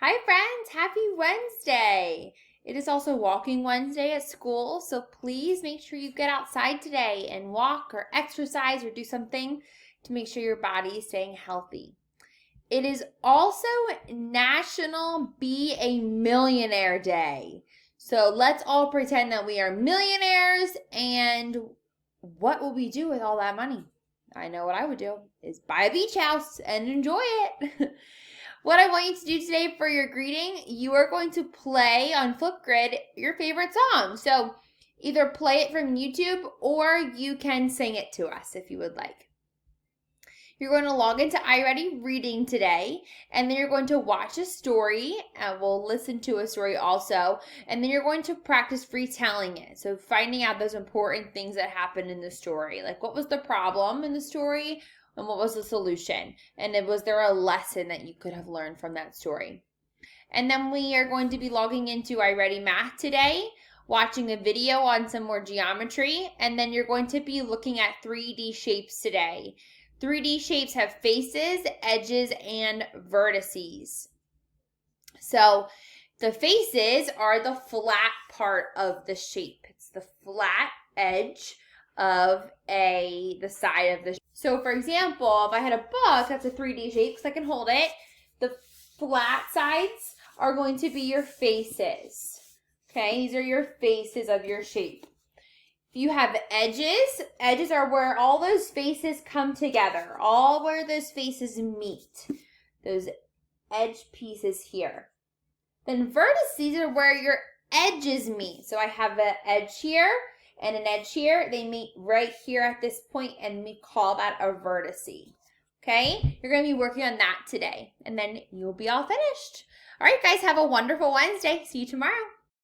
Hi friends, happy Wednesday. It is also Walking Wednesday at school, so please make sure you get outside today and walk or exercise or do something to make sure your body is staying healthy. It is also National Be a Millionaire Day. So let's all pretend that we are millionaires, and what will we do with all that money? I know what I would do is buy a beach house and enjoy it. What I want you to do today for your greeting, you are going to play on Flipgrid your favorite song. So either play it from YouTube or you can sing it to us if you would like. You're going to log into iReady Reading today, and then you're going to watch a story, and we'll listen to a story also, and then you're going to practice retelling it. So finding out those important things that happened in the story, like what was the problem in the story and what was the solution, and was there a lesson that you could have learned from that story. And then we are going to be logging into iReady Math today, watching a video on some more geometry, and then you're going to be looking at 3D shapes today. 3D shapes have faces, edges, and vertices. So the faces are the flat part of the shape. It's the flat edge of the side of the shape. So for example, if I had a book, that's a 3D shape because I can hold it. The flat sides are going to be your faces. Okay, these are your faces of your shape. You have edges. Edges are where all those faces come together, all where those faces meet, those edge pieces here. Then vertices are where your edges meet. So I have an edge here and an edge here. They meet right here at this point, and we call that a vertice. Okay, you're going to be working on that today, and then you'll be all finished. All right, guys, have a wonderful Wednesday. See you tomorrow.